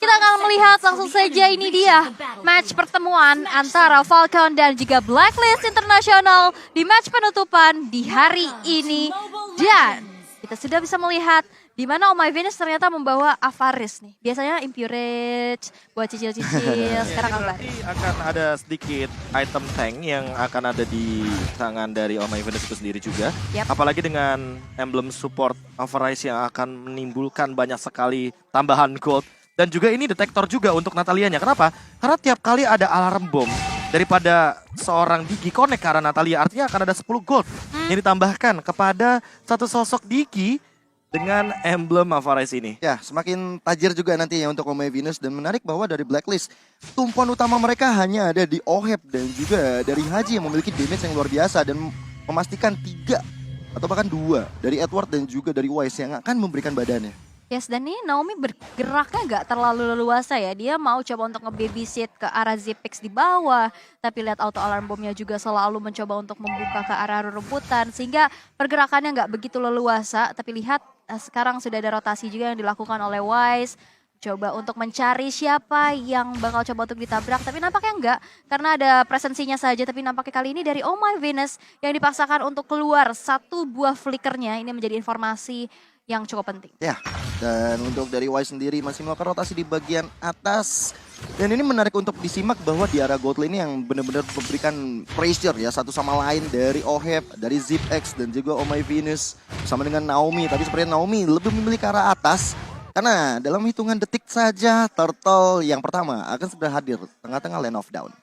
Kita akan melihat langsung saja ini dia match pertemuan antara Falcon dan juga Blacklist International di match penutupan di hari ini. Dan kita sudah bisa melihat di mana Oh My Venus ternyata membawa Avaris nih. Biasanya Impurage buat cicil-cicil, sekarang Avaris. Nanti akan ada sedikit item tank yang akan ada di tangan dari Oh My Venus itu sendiri juga. Yep. Apalagi dengan emblem support Avaris yang akan menimbulkan banyak sekali tambahan gold. Dan juga ini detektor juga untuk Natalianya. Kenapa? Karena tiap kali ada alarm bom daripada seorang Digi connect ke arah Natalia, artinya akan ada 10 gold yang ditambahkan kepada satu sosok Digi dengan emblem Avaris ini. Ya, semakin tajir juga nantinya untuk Oh My Venus. Dan menarik bahwa dari Blacklist, tumpuan utama mereka hanya ada di Oheb dan juga dari Haji yang memiliki damage yang luar biasa. Dan memastikan 3 atau bahkan 2 dari Edward dan juga dari Wise yang akan memberikan badannya. Yes, dan ini Naomi bergeraknya nggak terlalu leluasa ya. Dia mau coba untuk nge-babysit ke arah Zipix di bawah. Tapi lihat auto alarm bomnya juga selalu mencoba untuk membuka ke arah rebutan. Sehingga pergerakannya nggak begitu leluasa. Tapi lihat sekarang sudah ada rotasi juga yang dilakukan oleh Wise. Coba untuk mencari siapa yang bakal coba untuk ditabrak. Tapi nampaknya enggak, karena ada presensinya saja. Tapi nampaknya kali ini dari Oh My Venus yang dipaksakan untuk keluar satu buah flickernya. Ini menjadi informasi yang cukup penting. Ya, dan untuk dari Wise sendiri masih melakukan rotasi di bagian atas. Dan ini menarik untuk disimak bahwa di area gold lane yang benar-benar memberikan pressure ya satu sama lain dari Oheb, dari ZipX dan juga Oh My Venus bersama dengan Naomi. Tapi sepertinya Naomi lebih memilih ke arah atas karena dalam hitungan detik saja Turtle yang pertama akan segera hadir tengah-tengah lane of down.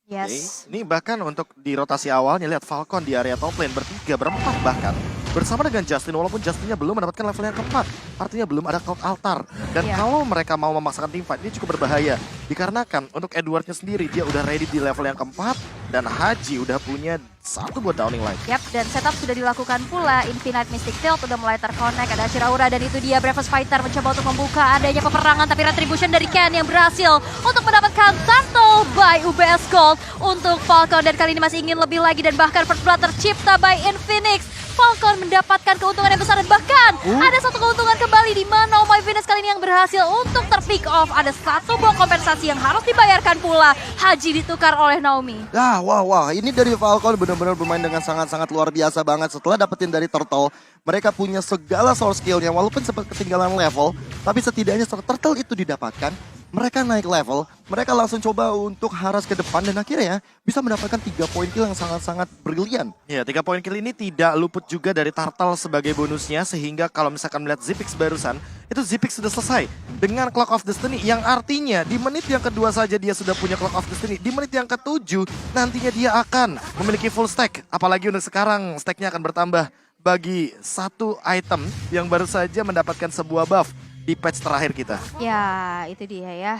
Yes. Ini bahkan untuk di rotasi awalnya lihat Falcon di area top lane bertiga, berempat bahkan. Bersama dengan Justin, walaupun Justinnya belum mendapatkan level yang keempat. Artinya belum ada cloud altar. Dan kalau mereka mau memaksakan teamfight, ini cukup berbahaya. Dikarenakan untuk Edwardnya sendiri, dia udah ready di level yang keempat. Dan Haji udah punya satu buat downing light. Yap, dan setup sudah dilakukan pula. Infinite Mystic Field udah mulai terconnect. Ada Shiraura dan itu dia Bravest Fighter mencoba untuk membuka adanya peperangan. Tapi Retribution dari Ken yang berhasil untuk mendapatkan Turtle by UBS Gold untuk Falcon. Dan kali ini masih ingin lebih lagi dan bahkan First Blood tercipta by Infinix. Falcon mendapatkan keuntungan yang besar dan bahkan ada satu keuntungan kembali di mana Oh My Venus kali ini yang berhasil untuk terpick off. Ada satu buah kompensasi yang harus dibayarkan pula. Haji ditukar oleh Naomi. Wah, ini dari Falcon benar-benar bermain dengan sangat-sangat luar biasa banget. Setelah dapetin dari Turtle, mereka punya segala source skillnya walaupun sempat ketinggalan level. Tapi setidaknya setelah Turtle itu didapatkan, mereka naik level, mereka langsung coba untuk haras ke depan dan akhirnya bisa mendapatkan 3 poin kill yang sangat-sangat brilian. Ya, 3 poin kill ini tidak luput juga dari Turtle sebagai bonusnya. Sehingga kalau misalkan melihat Zipix barusan, itu Zipix sudah selesai dengan Clock of Destiny. Yang artinya di menit yang kedua saja dia sudah punya Clock of Destiny. Di menit yang ke-7 nantinya dia akan memiliki full stack. Apalagi untuk sekarang stacknya akan bertambah bagi satu item yang baru saja mendapatkan sebuah buff di patch terakhir kita. Ya, itu dia ya.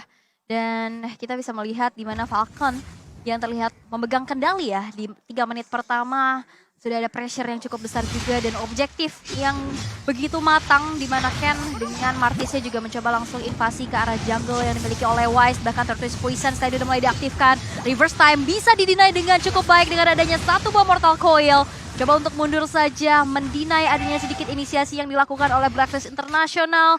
Dan kita bisa melihat di mana Falcon yang terlihat memegang kendali ya di 3 menit pertama. Sudah ada pressure yang cukup besar juga dan objektif yang begitu matang di mana Ken dengan Martisnya juga mencoba langsung invasi ke arah jungle yang dimiliki oleh Wise. Bahkan Turtles Poison tadi udah mulai diaktifkan. Reverse time bisa didinai dengan cukup baik dengan adanya satu buah Mortal Coil. Coba untuk mundur saja, mendinai adanya sedikit inisiasi yang dilakukan oleh Blacklist International.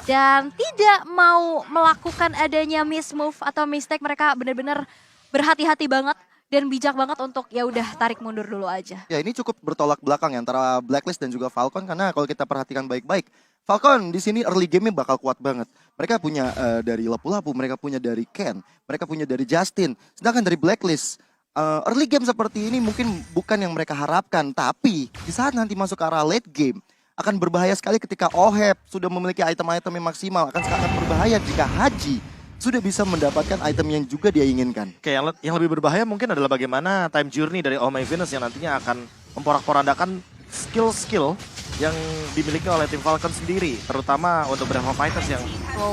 Dan tidak mau melakukan adanya miss move atau mistake. Mereka benar-benar berhati-hati banget dan bijak banget untuk ya udah tarik mundur dulu aja. Ya, ini cukup bertolak belakang ya antara Blacklist dan juga Falcon karena kalau kita perhatikan baik-baik, Falcon di sini early game-nya bakal kuat banget. Mereka punya dari Lapu-Lapu, mereka punya dari Ken, mereka punya dari Justin. Sedangkan dari Blacklist, early game seperti ini mungkin bukan yang mereka harapkan. Tapi di saat nanti masuk ke arah late game, akan berbahaya sekali ketika Oheb sudah memiliki item-item yang maksimal. Akan sangat berbahaya jika Haji sudah bisa mendapatkan item yang juga dia inginkan. Oke, yang lebih berbahaya mungkin adalah bagaimana time journey dari Oh My Venus yang nantinya akan memporak-porandakan skill-skill yang dimiliki oleh tim Falcon sendiri. Terutama untuk Brave Fighters yang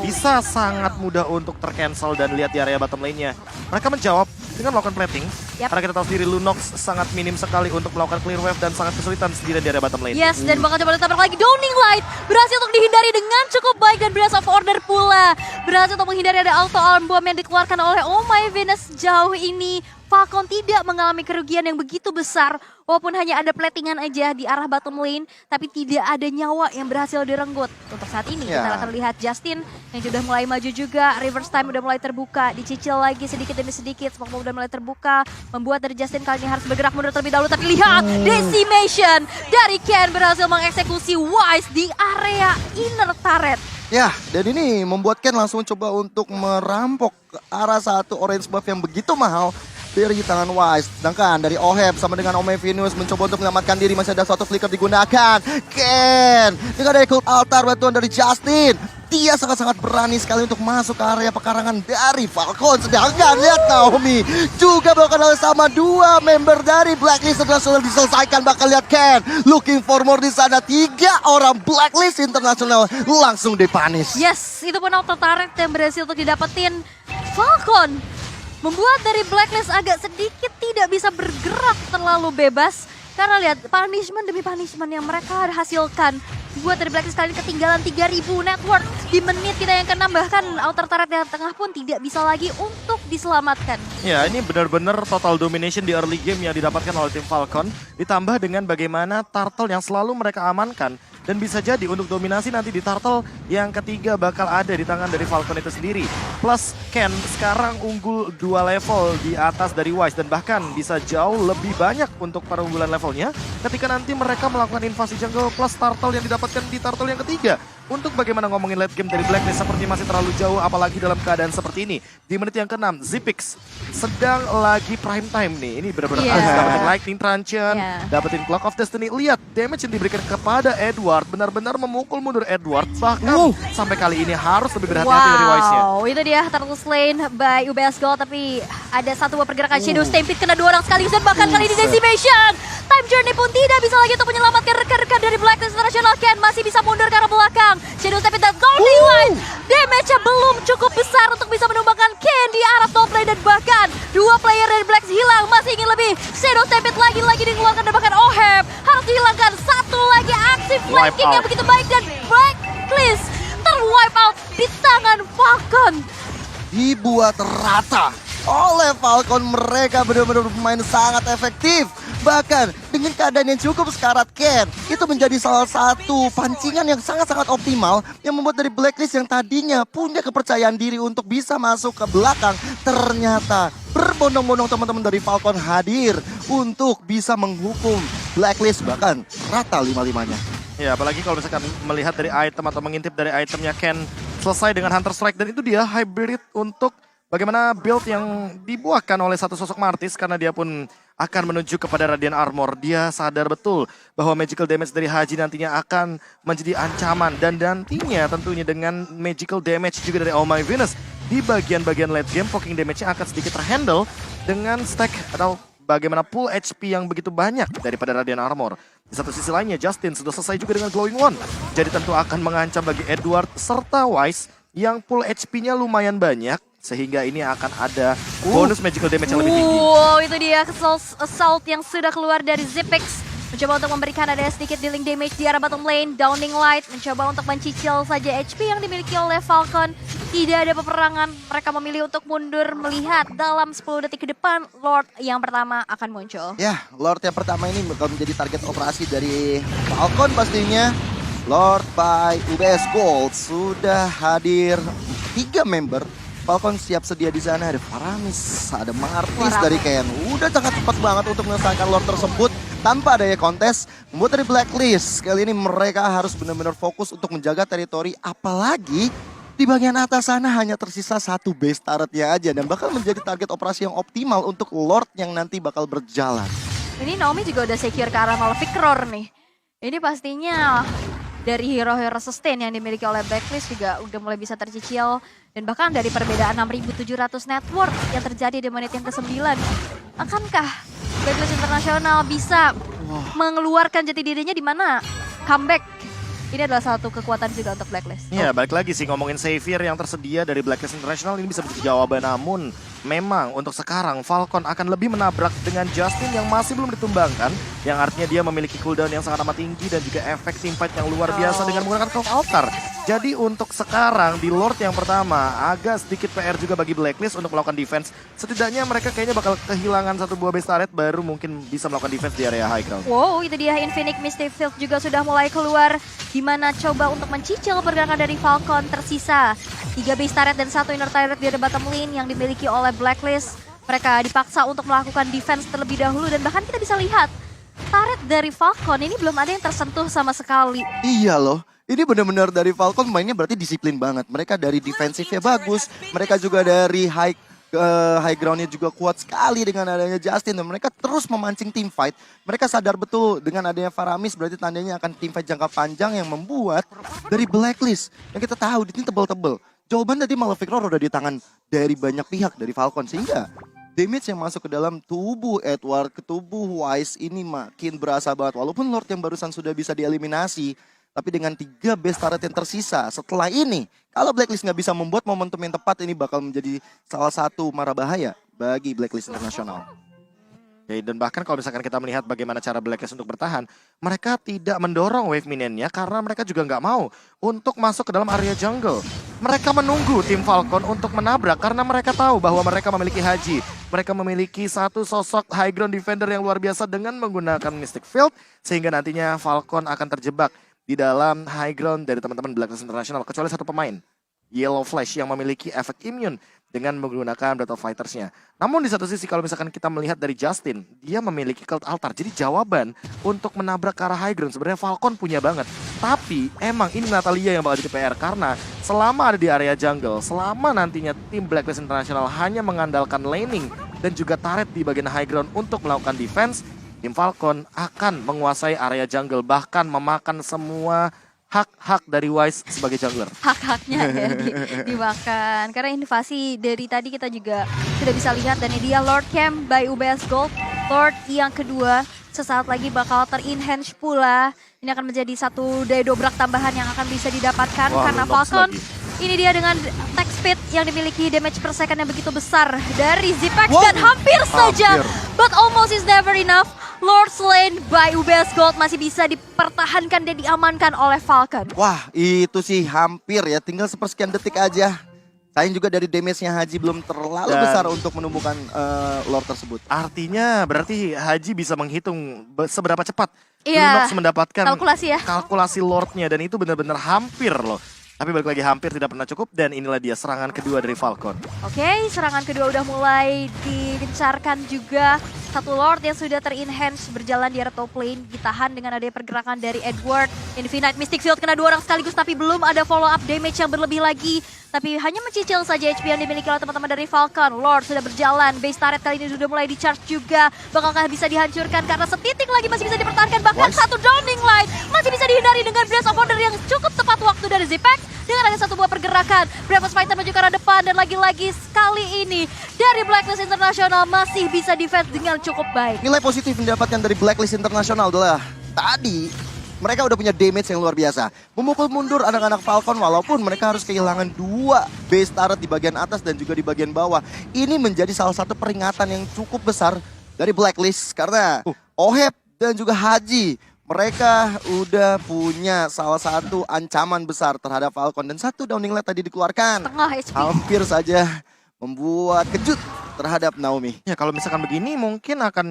bisa sangat mudah untuk tercancel dan lihat di area bottom lane-nya. Mereka menjawab dengan melakukan plating. Karena kita tahu sendiri Lunox sangat minim sekali untuk melakukan clear wave dan sangat kesulitan sendirian di area bottom lane. Yes, dan bakal coba ditabrak lagi. Downing Light berhasil untuk dihindari dengan cukup baik dan Blast of Order pula. Berhasil untuk menghindari ada auto arm bomb yang dikeluarkan oleh Oh My Venus jauh ini. Falcon tidak mengalami kerugian yang begitu besar. Walaupun hanya ada platingan aja di arah bottom lane, tapi tidak ada nyawa yang berhasil direnggut. Untuk saat ini kita akan lihat Justin yang sudah mulai maju juga, reverse time udah mulai terbuka, dicicil lagi sedikit demi sedikit, smoke bomb udah mulai terbuka, membuat dari Justin kali ini harus bergerak mundur terlebih dahulu. Tapi lihat, decimation dari Ken berhasil mengeksekusi Wise di area inner turret. Ya, dan ini membuat Ken langsung coba untuk merampok ke arah satu orange buff yang begitu mahal dari tangan Wise. Sedangkan dari Oheb sama dengan Ome Venus mencoba untuk menyelamatkan diri. Masih ada suatu flicker digunakan. Ken dengan dari Cult Altar, bantuan dari Justin. Dia sangat-sangat berani sekali untuk masuk ke area pekarangan dari Falcon. Sedangkan lihat Naomi juga melakukan hal sama. Dua member dari Blacklist International diselesaikan. Bakal lihat Ken looking for more di sana. 3 orang Blacklist International langsung dipanis. Yes, itu pun auto turret yang berhasil untuk didapetin Falcon. Membuat dari Blacklist agak sedikit tidak bisa bergerak terlalu bebas. Karena lihat punishment demi punishment yang mereka hasilkan. Buat dari Blacklist kali ini ketinggalan 3000 network di menit kita yang ke-6. Bahkan outer turret yang tengah pun tidak bisa lagi untuk diselamatkan. Ya, ini benar-benar total domination di early game yang didapatkan oleh tim Falcon. Ditambah dengan bagaimana turtle yang selalu mereka amankan. Dan bisa jadi untuk dominasi nanti di turtle yang ketiga bakal ada di tangan dari Falcon itu sendiri. Plus Ken sekarang unggul 2 level di atas dari Wise. Dan bahkan bisa jauh lebih banyak untuk perunggulan levelnya ketika nanti mereka melakukan invasi jungle plus turtle yang didapatkan di turtle yang ketiga. Untuk bagaimana ngomongin late game dari Blacklist seperti masih terlalu jauh, apalagi dalam keadaan seperti ini. Di menit yang ke-6, Zipix sedang lagi prime time nih. Ini benar-benar harus dapetin Lightning Truncheon, dapetin Clock of Destiny. Lihat damage yang diberikan kepada Edward, benar-benar memukul mundur Edward. Bahkan sampai kali ini harus lebih berhati-hati dari Wise-nya. Wow, itu dia Turtle Slain by UBS Gold. Tapi ada satu pergerakan Shadow Stampede kena 2 orang sekaligus. Dan bahkan kali ini Decimation. Time Journey pun tidak bisa lagi untuk menyelamatkan rekan-rekan dari Blacklist International. Ken masih bisa mundur ke arah belakang. Shadow Stampede dan Golden Light. Damage-nya belum cukup besar untuk bisa menumbangkan Ken di arah top lane. Dan bahkan 2 player dari Blacks hilang. Masih ingin lebih. Shadow Stampede lagi-lagi dikeluarkan. Dan bahkan Oheb harus dihilangkan. Satu lagi aksi flanking yang begitu baik. Dan Blacklist terwipe out di tangan Falcon. Dibuat rata oleh Falcon. Mereka benar-benar bermain sangat efektif. Bahkan dengan keadaan yang cukup sekarat Ken, itu menjadi salah satu pancingan yang sangat-sangat optimal yang membuat dari Blacklist yang tadinya punya kepercayaan diri untuk bisa masuk ke belakang, ternyata berbondong-bondong teman-teman dari Falcon hadir untuk bisa menghukum Blacklist, bahkan rata 5-5-nya. Ya, apalagi kalau misalkan melihat dari item atau mengintip dari itemnya Ken selesai dengan Hunter Strike. Dan itu dia hybrid untuk bagaimana build yang dibuahkan oleh satu sosok Martis. Karena dia pun akan menuju kepada Radiant Armor. Dia sadar betul bahwa magical damage dari Haji nantinya akan menjadi ancaman. Dan nantinya tentunya dengan magical damage juga dari Oh My Venus di bagian-bagian late game, poking damage-nya akan sedikit terhandle dengan stack atau bagaimana pool HP yang begitu banyak daripada Radiant Armor. Di satu sisi lainnya, Justin sudah selesai juga dengan Glowing One. Jadi tentu akan mengancam bagi Edward serta Wise yang pool HP-nya lumayan banyak. Sehingga ini akan ada bonus magical damage yang lebih tinggi. Wow, itu dia assault yang sudah keluar dari Zipix. Mencoba untuk memberikan ada sedikit dealing damage di arah bottom lane. Downing Light mencoba untuk mencicil saja HP yang dimiliki oleh Falcon. Tidak ada peperangan, mereka memilih untuk mundur melihat dalam 10 detik ke depan Lord yang pertama akan muncul. Ya, Lord yang pertama ini bakal menjadi target operasi dari Falcon pastinya. Lord by UBS Gold sudah hadir 3 member. Falcon siap sedia di sana, ada Faramis, ada Martis dari Ken. Udah sangat cepat banget untuk menyelesaikan Lord tersebut tanpa adanya kontes. Membuat dari Blacklist, kali ini mereka harus benar-benar fokus untuk menjaga teritori. Apalagi di bagian atas sana hanya tersisa 1 base turretnya aja. Dan bakal menjadi target operasi yang optimal untuk Lord yang nanti bakal berjalan. Ini Naomi juga udah secure ke arah Malefic Roar nih. Ini pastinya dari hero-hero sustain yang dimiliki oleh Blacklist juga udah mulai bisa tercicil. Dan bahkan dari perbedaan 6.700 network yang terjadi di menit yang ke-9. Akankah Blacklist International bisa mengeluarkan jati dirinya di mana comeback? Ini adalah satu kekuatan juga untuk Blacklist. Ya, balik lagi sih ngomongin Xavier yang tersedia dari Blacklist International ini bisa menjadi jawaban. Namun memang untuk sekarang Falcon akan lebih menabrak dengan Justin yang masih belum ditumbangkan, yang artinya dia memiliki cooldown yang sangat amat tinggi dan juga efek teamfight yang luar biasa dengan menggunakan Clock Altar. Jadi untuk sekarang di Lord yang pertama agak sedikit PR juga bagi Blacklist untuk melakukan defense. Setidaknya mereka kayaknya bakal kehilangan satu buah base turret baru mungkin bisa melakukan defense di area high ground. Wow, itu dia Infinite Mystic Field juga sudah mulai keluar. Dimana coba untuk mencicil pergerakan dari Falcon. Tersisa 3 base turret dan 1 inner turret di bottom lane yang dimiliki oleh Blacklist. Mereka dipaksa untuk melakukan defense terlebih dahulu dan bahkan kita bisa lihat turret dari Falcon ini belum ada yang tersentuh sama sekali. Iya loh. Ini benar-benar dari Falcon mainnya berarti disiplin banget. Mereka dari defensifnya bagus. Mereka juga dari high groundnya juga kuat sekali dengan adanya Justin. Dan mereka terus memancing team fight. Mereka sadar betul dengan adanya Faramis berarti tandanya akan team fight jangka panjang yang membuat dari Blacklist. Yang kita tahu ini tebel-tebel. Jawaban tadi Malefic Roar udah di tangan dari banyak pihak dari Falcon. Sehingga damage yang masuk ke dalam tubuh Edward, ke tubuh Wise ini makin berasa banget. Walaupun Lord yang barusan sudah bisa dieliminasi. Tapi dengan 3 base turret yang tersisa setelah ini, kalau Blacklist nggak bisa membuat momentum yang tepat, ini bakal menjadi salah satu mara bahaya bagi Blacklist Internasional. Oke, dan bahkan kalau misalkan kita melihat bagaimana cara Blacklist untuk bertahan, mereka tidak mendorong wave minionnya karena mereka juga nggak mau untuk masuk ke dalam area jungle. Mereka menunggu tim Falcon untuk menabrak karena mereka tahu bahwa mereka memiliki Haji. Mereka memiliki satu sosok high ground defender yang luar biasa dengan menggunakan Mystic Field, sehingga nantinya Falcon akan terjebak di dalam high ground dari teman-teman Blacklist International, kecuali satu pemain, Yellow Flash, yang memiliki efek immune dengan menggunakan Battle Fighters-nya. Namun di satu sisi kalau misalkan kita melihat dari Justin, dia memiliki Cult Altar. Jadi jawaban untuk menabrak ke arah high ground sebenarnya Falcon punya banget. Tapi emang ini Natalia yang bakal jadi PR karena selama ada di area jungle, selama nantinya tim Blacklist International hanya mengandalkan laning dan juga turret di bagian high ground untuk melakukan defense, tim Falcon akan menguasai area jungle, bahkan memakan semua hak-hak dari Wise sebagai jungler. Hak-haknya ya dimakan. Karena invasi dari tadi kita juga sudah bisa lihat dan ini dia Lord Camp by UBS Gold. Lord yang kedua sesaat lagi bakal ter-enhance pula. Ini akan menjadi satu daya dobrak tambahan yang akan bisa didapatkan. Wah, karena Falcon ini dia dengan attack speed yang dimiliki damage per second yang begitu besar dari Zipex. Wow. Dan hampir saja, but almost is never enough. Lord Slain by UBS Gold masih bisa dipertahankan dan diamankan oleh Falcon. Wah, itu sih hampir ya, tinggal sepersekian detik aja. Sayang juga dari damage-nya Haji belum terlalu besar untuk menumbuhkan Lord tersebut. Artinya berarti Haji bisa menghitung seberapa cepat Iya, Lunox mendapatkan kalkulasi ya. Lordnya, dan itu benar-benar hampir loh. Tapi balik lagi hampir tidak pernah cukup, dan inilah dia serangan kedua dari Falcon. Oke, serangan kedua udah mulai digencarkan juga. Satu Lord yang sudah ter-enhance berjalan di area top lane, ditahan dengan adanya pergerakan dari Edward. Infinite Mystic Field kena 2 orang sekaligus, tapi belum ada follow up damage yang berlebih lagi. Tapi hanya mencicil saja HP yang dimiliki oleh teman-teman dari Falcon. Lord sudah berjalan, base turret kali ini sudah mulai di-charge juga. Bakalkah bisa dihancurkan karena setitik lagi masih bisa dipertahankan. Bahkan satu Downing Light masih bisa dihindari dengan Blast of Order yang cukup tepat waktu dari Zipex. Dengan ada satu buah pergerakan, Bravos Fighter menuju ke arah depan dan lagi-lagi sekali ini dari Blacklist International masih bisa defense dengan cukup baik. Nilai positif yang didapatkan dari Blacklist International adalah tadi mereka udah punya damage yang luar biasa. Memukul mundur anak-anak Falcon walaupun mereka harus kehilangan 2 base turret di bagian atas dan juga di bagian bawah. Ini menjadi salah satu peringatan yang cukup besar dari Blacklist karena Oheb dan juga Haji, mereka udah punya salah satu ancaman besar terhadap Falcon. Dan satu Downing Light tadi dikeluarkan. Tengah HP. Hampir saja membuat kejut terhadap Naomi. Ya kalau misalkan begini mungkin akan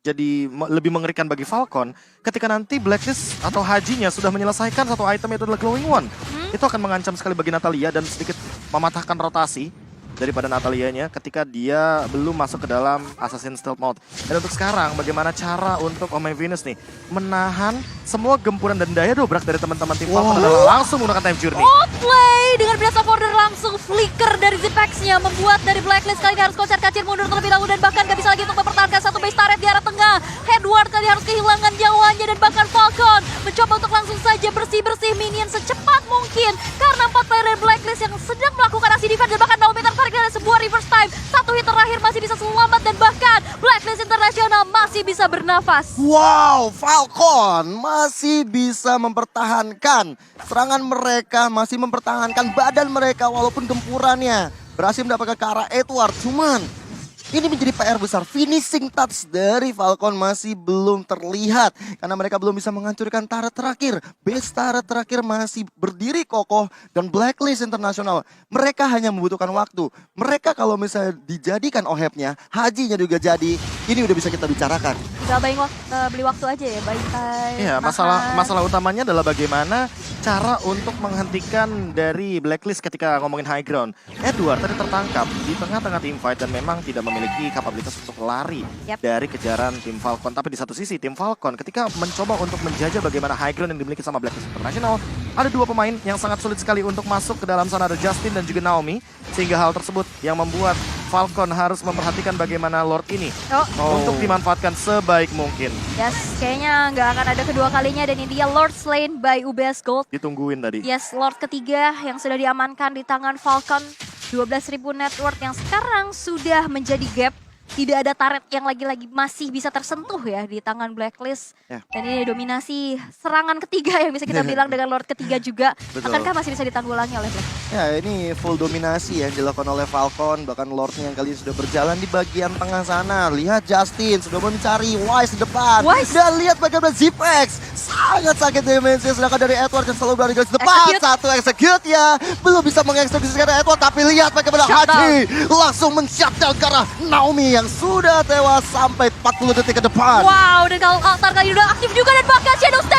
jadi lebih mengerikan bagi Falcon ketika nanti Blacklist atau Hajinya sudah menyelesaikan satu item, yaitu adalah Glowing One. Itu akan mengancam sekali bagi Natalia dan sedikit mematahkan rotasi daripada Natalianya ketika dia belum masuk ke dalam Assassin Stealth Mode. Dan untuk sekarang bagaimana cara untuk Oh My Venus nih menahan semua gempuran dan daya dobrak dari teman-teman tim Falcon adalah langsung menggunakan Time Journey. Outplay dengan Blast of Order langsung flicker dari Zipex-nya membuat dari Blacklist kali ini harus kocar-kacir mundur terlebih dahulu dan bahkan gak bisa lagi untuk mempertahankan satu base turret di arah tengah. Edward kali harus kehilangan nyawanya dan bahkan Falcon mencoba untuk langsung saja bersih-bersih minion secepat mungkin karena 4 player dari Blacklist yang sedang melakukan aksi defense dan bahkan Naomi tertarik dari sebuah reverse time. Satu hit terakhir masih bisa selamat dan bahkan Blacklist International masih bisa bernafas. Wow, Falcon masih bisa mempertahankan serangan mereka, masih mempertahankan badan mereka walaupun gempurannya berhasil mendapatkan ke arah Edward. Cuman ini menjadi PR besar. Finishing touch dari Falcon masih belum terlihat. Karena mereka belum bisa menghancurkan turret terakhir. Base turret terakhir masih berdiri kokoh. Dan Blacklist International, mereka hanya membutuhkan waktu. Mereka kalau misalnya dijadikan OHEP-nya, hajinya juga jadi. Ini udah bisa kita bicarakan. Tinggal beli waktu aja ya, buying time. Iya, masalah utamanya adalah bagaimana cara untuk menghentikan dari Blacklist ketika ngomongin high ground. Edward tadi tertangkap di tengah-tengah tim fight dan memang tidak memiliki kapabilitas untuk lari dari kejaran tim Falcon. Tapi di satu sisi tim Falcon ketika mencoba untuk menjajah bagaimana high ground yang dimiliki sama Blacklist International, ada dua pemain yang sangat sulit sekali untuk masuk ke dalam sana, ada Justin dan juga Naomi. Sehingga hal tersebut yang membuat Falcon harus memperhatikan bagaimana Lord ini untuk dimanfaatkan sebaik mungkin. Yes, kayaknya nggak akan ada kedua kalinya dan ini dia Lord slain by UBS Gold. Ditungguin tadi. Yes, Lord ketiga yang sudah diamankan di tangan Falcon. 12.000 net worth yang sekarang sudah menjadi gap. Tidak ada turret yang lagi-lagi masih bisa tersentuh ya di tangan Blacklist. Dan ini dominasi serangan ketiga yang bisa kita bilang dengan Lord ketiga juga. Betul. Akankah masih bisa ditanggulangi oleh Blacklist? Ya, ini full dominasi yang dilakukan oleh Falcon. Bahkan Lordnya yang kali ini sudah berjalan di bagian tengah sana. Lihat Justin sudah mencari Wise di depan. Dan lihat bagaimana Zipex sangat sakit dimensi. Sedangkan dari Edward yang selalu berada di depan. Satu execute ya. Belum bisa mengeksekusi karena Edward. Tapi lihat bagaimana Haji langsung men-shutdown ke arah Naomi yang sudah tewas sampai 40 detik ke depan. Wow, dan kalau altar kali udah aktif juga dan bahkan Shadow Step